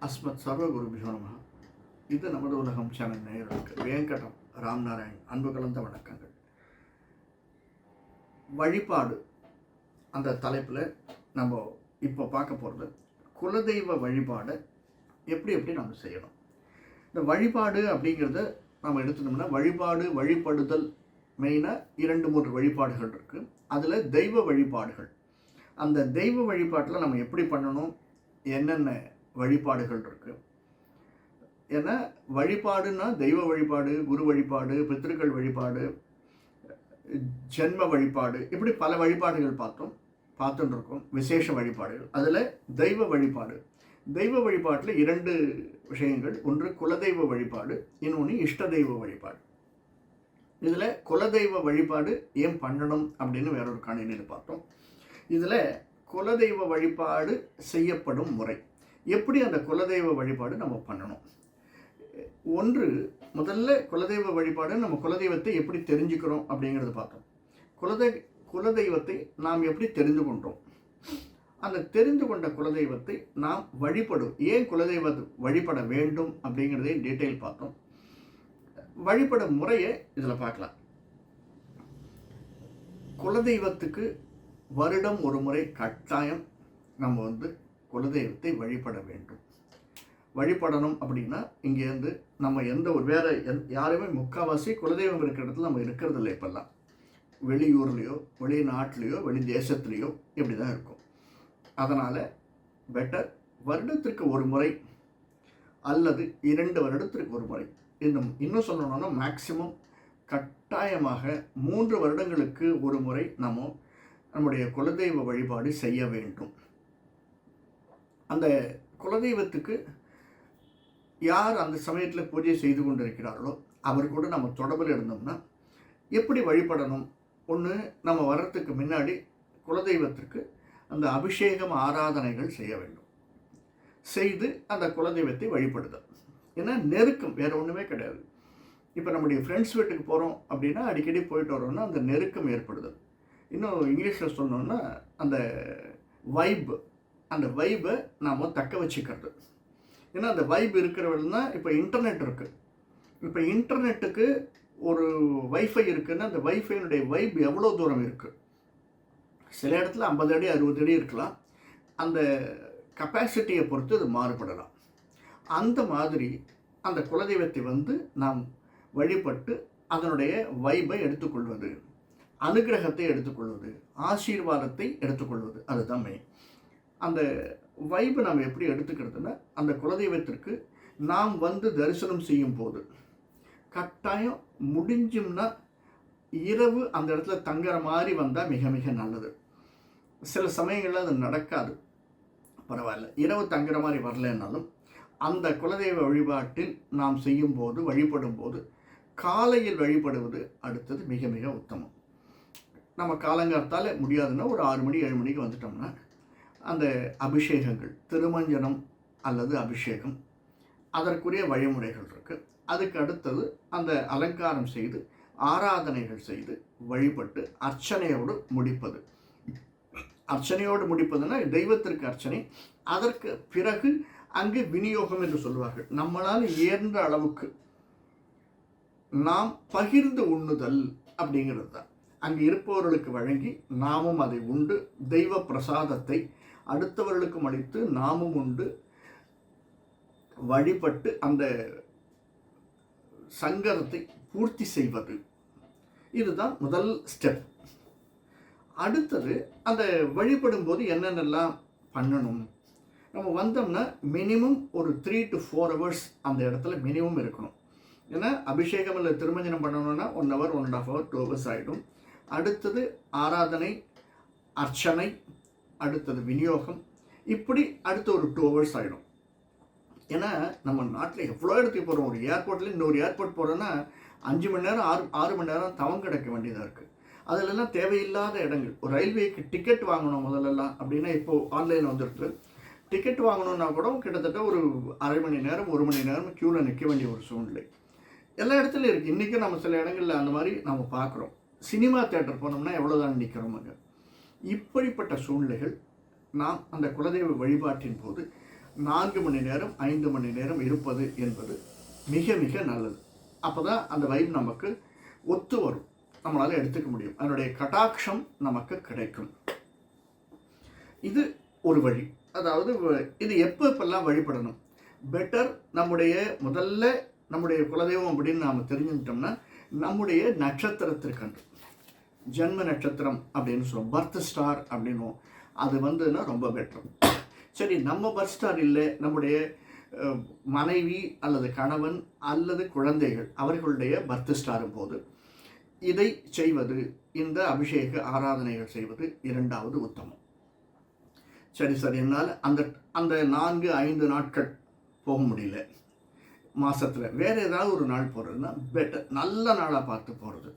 அஸ்மத் சர்வகுருபியோ நம. இது நமது உலகம் சேனல் நேயர்களுக்கு வேங்கடம் ராம்நாராயண் அன்பு கலந்த வணக்கங்கள். வழிபாடு அந்த தலைப்பில் நம்ம இப்போ பார்க்க போகிறது குலதெய்வ வழிபாடை எப்படி நம்ம செய்யணும். இந்த வழிபாடு அப்படிங்கிறத நம்ம எடுத்துட்டோம்னா வழிபடுதல் மெயினாக 2-3 வழிபாடுகள் இருக்குது. அதில் தெய்வ வழிபாடுகள், அந்த தெய்வ வழிபாட்டில் நம்ம எப்படி பண்ணணும், என்னென்ன வழிபாடுகள் இருக்குது. ஏன்னா வழிபாடுன்னா தெய்வ வழிபாடு, குரு வழிபாடு, பித்திருக்கள் வழிபாடு, ஜென்ம வழிபாடு, இப்படி பல வழிபாடுகள் பார்த்துட்டு இருக்கோம். விசேஷ வழிபாடுகள். அதில் தெய்வ வழிபாட்டில் 2 விஷயங்கள். ஒன்று குலதெய்வ வழிபாடு, இன்னொன்று இஷ்ட தெய்வ வழிபாடு. இதில் குலதெய்வ வழிபாடு ஏன் பண்ணணும் அப்படின்னு வேறொரு காணொளியில் பார்த்தோம். இதில் குலதெய்வ வழிபாடு செய்யப்படும் முறை, எப்படி அந்த குலதெய்வ வழிபாடு நம்ம பண்ணணும். முதல்ல குலதெய்வ வழிபாடு, நம்ம குலதெய்வத்தை எப்படி தெரிஞ்சுக்கிறோம் அப்படிங்கிறது பார்த்தோம். குலதெய்வத்தை நாம் எப்படி தெரிந்து கொண்டோம், அந்த தெரிந்து கொண்ட குலதெய்வத்தை நாம் ஏன் குலதெய்வத்தை வழிபட வேண்டும் அப்படிங்கிறதை டீட்டெயில் பார்த்தோம். வழிபடும் முறையை இதில் பார்க்கலாம். குலதெய்வத்துக்கு வருடம் ஒரு முறை கட்டாயம் நம்ம குலதெய்வத்தை வழிபட வேண்டும். வழிபடணும் அப்படின்னா இங்கேருந்து நம்ம யாருமே முக்கால்வாசி குலதெய்வம் இருக்கிற இடத்துல நம்ம இருக்கிறது இல்லை. இப்போல்லாம் வெளியூர்லேயோ வெளிநாட்டிலையோ வெளி தேசத்துலேயோ இப்படி தான் இருக்கும். அதனால் பெட்டர் வருடத்திற்கு ஒரு முறை அல்லது 2 வருடத்திற்கு ஒரு முறை, இன்னும் சொல்லணும்னா மேக்சிமம் கட்டாயமாக 3 வருடங்களுக்கு ஒரு முறை நம்முடைய குலதெய்வ வழிபாடு செய்ய வேண்டும். அந்த குலதெய்வத்துக்கு யார் அந்த சமயத்தில் பூஜை செய்து கொண்டிருக்கிறார்களோ அவர் கூட நம்ம தொடர்பில் இருந்தோம்னா எப்படி வழிபடணும். ஒன்று, நம்ம வர்றதுக்கு முன்னாடி குலதெய்வத்திற்கு அந்த அபிஷேகம் ஆராதனைகள் செய்ய வேண்டும். செய்து அந்த குலதெய்வத்தை வழிபடுதல். ஏன்னா நெருக்கம் வேறு ஒன்றுமே கிடையாது. இப்போ நம்முடைய ஃப்ரெண்ட்ஸ் வீட்டுக்கு போகிறோம் அப்படின்னா அடிக்கடி போயிட்டு வரோம்னா அந்த நெருக்கம் ஏற்படுதல். இன்னும் இங்கிலீஷில் சொன்னோம்னா அந்த வைபை நாம் தக்க வச்சுக்கிறது. ஏன்னா அந்த வைப் இருக்கிறவங்கன்னா இப்போ இன்டர்நெட் இருக்குது. இப்போ இன்டர்நெட்டுக்கு ஒரு வைஃபை இருக்குன்னா அந்த வைஃபைனுடைய வைப் எவ்வளோ தூரம் இருக்குது. சில இடத்துல 50 அடி 60 அடி இருக்கலாம். அந்த கெப்பாசிட்டியை பொறுத்து அது மாறுபடலாம். அந்த மாதிரி அந்த குலதெய்வத்தை நாம் வழிபட்டு அதனுடைய வைபை எடுத்துக்கொள்வது, அனுகிரகத்தை எடுத்துக்கொள்வது, ஆசீர்வாதத்தை எடுத்துக்கொள்வது, அதுதான் மெயின். அந்த வைபை நாம் எப்படி எடுத்துக்கிறதுனா, அந்த குலதெய்வத்திற்கு நாம் தரிசனம் செய்யும் போது கட்டாயம் முடிஞ்சும்னா இரவு அந்த இடத்துல தங்குற மாதிரி வந்தால் மிக மிக நல்லது. சில சமயங்களில் அது நடக்காது, பரவாயில்ல. இரவு தங்குற மாதிரி வரலன்னாலும் அந்த குலதெய்வ வழிபாட்டில் நாம் வழிபடும் போது காலையில் வழிபடுவது அடுத்தது மிக மிக உத்தமம். நம்ம காலங்காலத்தால் முடியாதுன்னா ஒரு 6 மணி 7 மணிக்கு வந்துட்டோம்னா அந்த அபிஷேகங்கள், திருமஞ்சனம் அல்லது அபிஷேகம், அதற்குரிய வழிமுறைகள் இருக்குது. அதுக்கு அடுத்தது அந்த அலங்காரம் செய்து ஆராதனைகள் செய்து வழிபட்டு அர்ச்சனையோடு முடிப்பதுன்னா தெய்வத்திற்கு அர்ச்சனை. அதற்கு பிறகு அங்கு விநியோகம் என்று சொல்வார்கள். நம்மளால் இயன்ற அளவுக்கு நாம் பகிர்ந்து உண்ணுதல் அப்படிங்கிறது தான். அங்கு இருப்பவர்களுக்கு வழங்கி நாமும் அதை உண்டு தெய்வ பிரசாதத்தை அடுத்தவர்களுக்கும் அளித்து நாமும் உண்டு வழிபட்டு அந்த சங்கரத்தை பூர்த்தி செய்வது. இதுதான் முதல் ஸ்டெப். அடுத்தது அந்த வழிபடும் போது என்னென்னலாம் பண்ணணும். நம்ம வந்தோம்னா மினிமம் ஒரு 3 to 4 hours அந்த இடத்துல மினிமம் இருக்கணும். ஏன்னா அபிஷேகம் இல்லை திருமஞ்சனம் பண்ணணும்னா 1 hour 1.5 hour 2 hours ஆகிடும். அடுத்தது ஆராதனை, அர்ச்சனை, அடுத்தது விநியோகம், இப்படி அடுத்து ஒரு 2 hours ஆகிடும். ஏன்னா நம்ம நாட்டில் எவ்வளோ இடத்துக்கு போகிறோம். ஒரு ஏர்போர்ட்டில் இன்னொரு ஏர்போர்ட் போகிறோன்னா 5 மணி நேரம் 6 மணி நேரம் தவம் கிடக்க வேண்டியதாக இருக்குது. அதிலெல்லாம் தேவையில்லாத இடங்கள். ஒரு ரயில்வேக்கு டிக்கெட் வாங்கணும் முதல்லலாம் அப்படின்னா இப்போது ஆன்லைனில் வந்துருக்கு. டிக்கெட் வாங்கணுன்னா கூட கிட்டத்தட்ட ஒரு அரை மணி நேரம் 1 மணி நேரம் க்யூவில் நிற்க வேண்டிய ஒரு சூழ்நிலை எல்லா இடத்துலையும் இருக்குது. இன்றைக்கும் நம்ம சில இடங்களில் அந்த மாதிரி நம்ம பார்க்குறோம். சினிமா தியேட்டர் போனோம்னா எவ்வளோதான் நிற்கிறோம் அங்கே. இப்படிப்பட்ட சூழ்நிலைகள் நாம் அந்த குலதெய்வ வழிபாட்டின் போது 4 மணி நேரம் 5 மணி நேரம் இருப்பது என்பது மிக மிக நல்லது. அப்போ தான் அந்த வைப் நமக்கு ஒத்து வரும், நம்மளால் எடுத்துக்க முடியும், அதனுடைய கடாட்சம் நமக்கு கிடைக்கும். இது ஒரு வழி. அதாவது இது எப்பெல்லாம் வழிபடணும்? பெட்டர் முதல்ல நம்முடைய குலதெய்வம் அப்படின்னு நாம் தெரிஞ்சுக்கிட்டோம்னா நம்முடைய நட்சத்திரத்திற்கன்று, ஜென்ம நட்சத்திரம் அப்படின்னு சொல்லுவோம், பர்த் ஸ்டார் அப்படின்னுவோம். அது வந்துன்னா ரொம்ப பெட்டர். சரி, நம்ம பர்த் ஸ்டார் இல்லை, நம்முடைய மனைவி அல்லது கணவன் அல்லது குழந்தைகள் அவர்களுடைய பர்த் ஸ்டாரும் போது இதை செய்வது, இந்த அபிஷேக ஆராதனைகள் செய்வது 2வது உத்தமம். சரி சார், என்னால் அந்த 4-5 நாட்கள் போக முடியல மாதத்தில், வேறு ஏதாவது ஒரு நாள் போகிறதுனா பெட்டர், நல்ல நாளாக பார்த்து போகிறது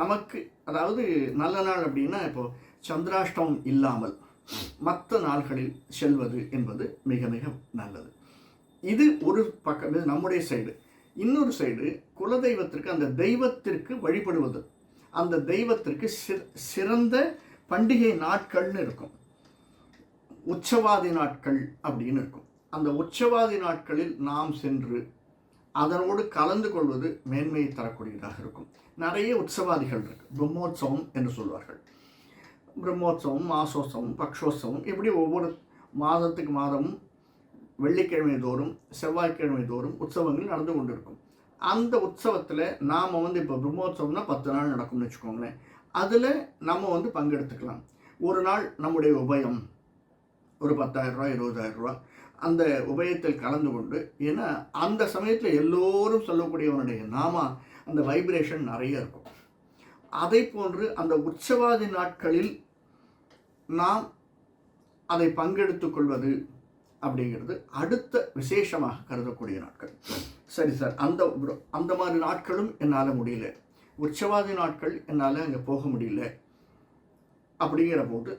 நமக்கு. அதாவது நல்ல நாள் அப்படின்னா இப்போது சந்திராஷ்டமம் இல்லாமல் மற்ற நாள்களில் செல்வது என்பது மிக மிக நல்லது. இது ஒரு பக்கம், இது நம்முடைய சைடு. இன்னொரு சைடு குலதெய்வத்திற்கு, அந்த தெய்வத்திற்கு வழிபடுவது, அந்த தெய்வத்திற்கு சிறந்த பண்டிகை நாட்கள்னு இருக்கும், உற்சவாதி நாட்கள் அப்படின்னு இருக்கும். அந்த உற்சவாதி நாட்களில் நாம் சென்று அதனோடு கலந்து கொள்வது மேன்மையை தரக்கூடியதாக இருக்கும். நிறைய உற்சவாதிகள் இருக்கு. பிரம்மோற்சவம் என்று சொல்வார்கள். பிரம்மோற்சவம், மாசோற்சவம், பக்ஷோத்சவம், இப்படி ஒவ்வொரு மாதத்துக்கு மாதமும் வெள்ளிக்கிழமை தோறும் செவ்வாய்க்கிழமை தோறும் உற்சவங்கள் நடந்து கொண்டு இருக்கும். அந்த உற்சவத்தில் நாம் இப்போ பிரம்மோற்சவம்னா 10 நாள் நடக்கும்னு வச்சுக்கோங்களேன். அதில் நம்ம பங்கெடுத்துக்கலாம். ஒரு நாள் நம்முடைய உபயம் ஒரு 10,000 ரூபா 20,000 ரூபா அந்த உபயத்தில் கலந்து கொண்டு, ஏன்னா அந்த சமயத்தில் எல்லோரும் சொல்லக்கூடியவனுடைய நாமா அந்த வைப்ரேஷன் நிறைய இருக்கும். அதை போன்று அந்த உற்சவாதி நாட்களில் நாம் அதை பங்கெடுத்துக் கொள்வது அப்படிங்கிறது அடுத்த விசேஷமாக கருதக்கூடிய நாட்கள். சரி சார், அந்த மாதிரி நாட்களும் என்னால் முடியல, உற்சவாதி நாட்கள் என்னால் அங்கே போக முடியல அப்படிங்கிற போது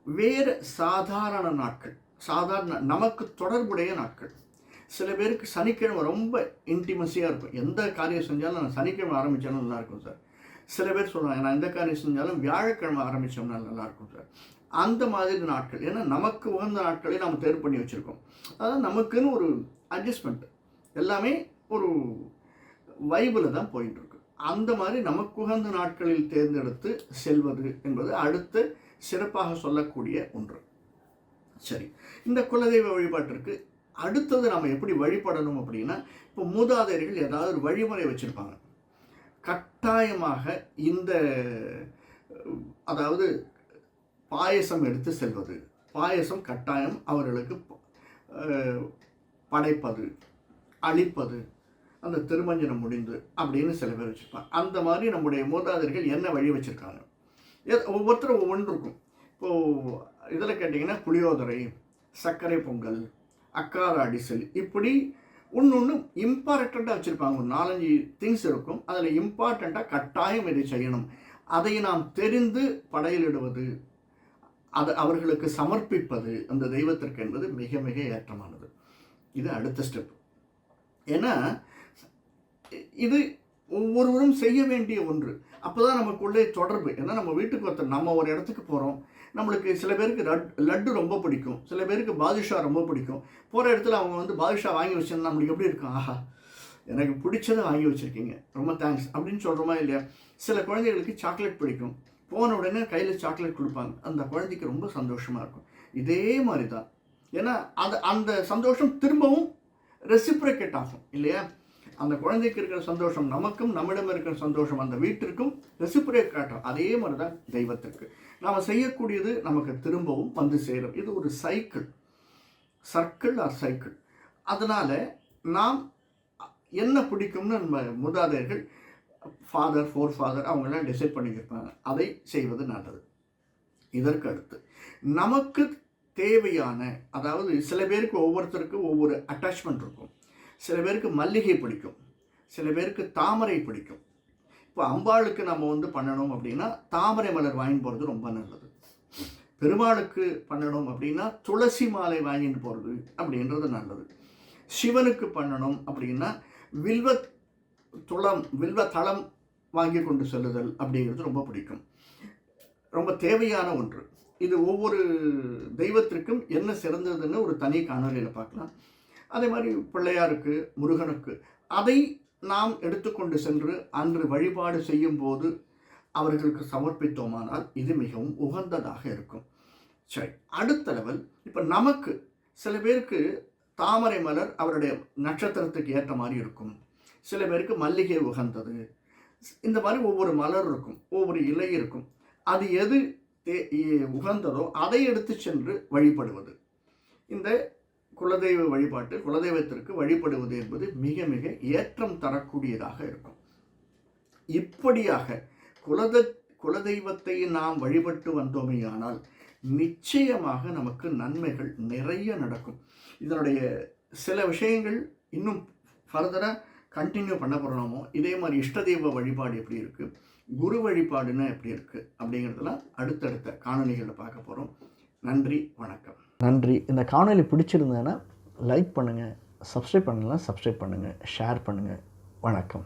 வேறு சாதாரண நாட்கள், நமக்கு தொடர்புடைய நாட்கள். சில பேருக்கு சனிக்கிழமை ரொம்ப இன்டிமஸியாக இருக்கும். எந்த காரியம் செஞ்சாலும் நான் சனிக்கிழமை ஆரம்பித்தாலும் நல்லாயிருக்கும் சார். சில பேர் சொல்லுவாங்க, நான் எந்த காரியம் செஞ்சாலும் வியாழக்கிழமை ஆரம்பித்தோம்னா நல்லாயிருக்கும் சார். அந்த மாதிரி நாட்கள், ஏன்னா நமக்கு உகந்த நாட்களை நாம் தேர்வு பண்ணி வச்சுருக்கோம். அதாவது நமக்குன்னு ஒரு அட்ஜஸ்ட்மெண்ட், எல்லாமே ஒரு வைபில் தான் போயிட்டுருக்கு. அந்த மாதிரி நமக்கு உகந்த நாட்களில் தேர்ந்தெடுத்து செல்வது என்பது அடுத்து சிறப்பாக சொல்லக்கூடிய ஒன்று. சரி, இந்த குலதெய்வ வழிபாட்டிற்கு அடுத்தது நம்ம எப்படி வழிபடணும் அப்படின்னா, இப்போ மூதாதையர்கள் ஏதாவது ஒரு வழிமுறை வச்சுருப்பாங்க. கட்டாயமாக அதாவது பாயசம் எடுத்து செல்வது, பாயசம் கட்டாயம் அவர்களுக்கு படைப்பது, அளிப்பது, அந்த திருமஞ்சனம் முடிந்து அப்படின்னு சில பேர் வச்சுருப்பாங்க. அந்த மாதிரி நம்முடைய மூதாதையர்கள் என்ன வழி வச்சுருக்காங்க, ஒவ்வொருத்தரும் ஒவ்வொன்று இருக்கும். இப்போது இதில் கேட்டிங்கன்னா புளியோதரை, சர்க்கரை பொங்கல், அக்கார அடிசல், இப்படி ஒன்று இம்பார்ட்டண்ட்டாக வச்சுருப்பாங்க. ஒரு 4-5 திங்ஸ் இருக்கும். அதில் இம்பார்ட்டண்ட்டாக கட்டாயம் இதை செய்யணும், அதை நாம் தெரிந்து படையலிடுவது, அதை அவர்களுக்கு சமர்ப்பிப்பது அந்த தெய்வத்திற்கு என்பது மிக மிக ஏற்றமானது. இது அடுத்த ஸ்டெப். ஏன்னா இது ஒவ்வொருவரும் செய்ய வேண்டிய ஒன்று. அப்போ தான் நமக்குள்ளே தொடர்பு. ஏன்னா நம்ம வீட்டுக்கு ஒருத்தர், நம்ம ஒரு இடத்துக்கு போகிறோம், நம்மளுக்கு சில பேருக்கு லட்டு ரொம்ப பிடிக்கும், சில பேருக்கு பாதுஷா ரொம்ப பிடிக்கும். போகிற இடத்துல அவங்க பாதுஷா வாங்கி வச்சுருந்தா நம்மளுக்கு எப்படி இருக்கும், ஆஹா எனக்கு பிடிச்சதை வாங்கி வச்சுருக்கீங்க, ரொம்ப தேங்க்ஸ் அப்படின்னு சொல்கிறோமா இல்லையா? சில குழந்தைகளுக்கு சாக்லேட் பிடிக்கும், போன உடனே கையில் சாக்லேட் கொடுப்பாங்க, அந்த குழந்தைக்கு ரொம்ப சந்தோஷமாக இருக்கும். இதே மாதிரி தான். ஏன்னா அந்த சந்தோஷம் திரும்பவும் ரெசிப்ரிகேட் ஆகும் இல்லையா? அந்த குழந்தைக்கு இருக்கிற சந்தோஷம் நமக்கும், நம்மிடம் இருக்கிற சந்தோஷம் அந்த வீட்டிற்கும் ரெசிப்ரேட் காட்டும். அதே மாதிரி தான் தெய்வத்திற்கு நாம் செய்யக்கூடியது நமக்கு திரும்பவும் வந்து சேரும். இது ஒரு சர்க்கிள் ஆர் சைக்கிள். அதனால் நாம் என்ன பிடிக்கும்னு நம்ம மூதாதையர்கள், ஃபோர் ஃபாதர் அவங்களாம் டிசைட் பண்ணியிருப்பாங்க, அதை செய்வது நல்லது. இதற்கு அடுத்து நமக்கு தேவையான, அதாவது சில பேருக்கு ஒவ்வொருத்தருக்கும் ஒவ்வொரு அட்டாச்மெண்ட் இருக்கும். சில பேருக்கு மல்லிகை பிடிக்கும், சில பேருக்கு தாமரை பிடிக்கும். இப்போ அம்பாளுக்கு நம்ம பண்ணணும் அப்படின்னா தாமரை மலர் வாங்கிட்டு போகிறது ரொம்ப நல்லது. பெருமாளுக்கு பண்ணணும் அப்படின்னா துளசி மாலை வாங்கிட்டு போகிறது அப்படின்றது நல்லது. சிவனுக்கு பண்ணணும் அப்படின்னா வில்வ தளம் வாங்கி கொண்டு செல்லுதல் அப்படிங்கிறது ரொம்ப பிடிக்கும், ரொம்ப தேவையான ஒன்று. இது ஒவ்வொரு தெய்வத்திற்கும் என்ன சிறந்ததுன்னு ஒரு தனி காணொலியில் பார்க்கலாம். அதே மாதிரி பிள்ளையாருக்கு, முருகனுக்கு அதை நாம் எடுத்துக்கொண்டு சென்று அன்று வழிபாடு செய்யும்போது அவர்களுக்கு சமர்ப்பித்தோமானால் இது மிகவும் உகந்ததாக இருக்கும். சரி, அடுத்த லெவல். இப்போ நமக்கு சில பேருக்கு தாமரை மலர் அவருடைய நட்சத்திரத்துக்கு ஏற்ற மாதிரி இருக்கும். சில பேருக்கு மல்லிகை உகந்தது. இந்த மாதிரி ஒவ்வொரு மலர் இருக்கும், ஒவ்வொரு இலை இருக்கும். அது எது உகந்ததோ அதை எடுத்து சென்று வழிபடுவது. இந்த குலதெய்வ வழிபாட்டு குலதெய்வத்திற்கு வழிபடுவது என்பது மிக மிக ஏற்றம் தரக்கூடியதாக இருக்கும். இப்படியாக குலதெய்வத்தை நாம் வழிபட்டு வந்தோமேயானால் நிச்சயமாக நமக்கு நன்மைகள் நிறைய நடக்கும். இதனுடைய சில விஷயங்கள் இன்னும் ஃபர்தராக கண்டினியூ பண்ண போகிறோமோ, இதே மாதிரி இஷ்ட தெய்வ வழிபாடு எப்படி இருக்குது, குரு வழிபாடுன்னா எப்படி இருக்குது அப்படிங்கிறதெல்லாம் அடுத்தடுத்த காணொலிகளில் பார்க்க போகிறோம். நன்றி, வணக்கம். நன்றி. இந்த காணொலி பிடிச்சிருந்தேன்னா லைக் பண்ணுங்கள், சப்ஸ்கிரைப் பண்ணலாம் சப்ஸ்கிரைப் பண்ணுங்கள், ஷேர் பண்ணுங்கள். வணக்கம்.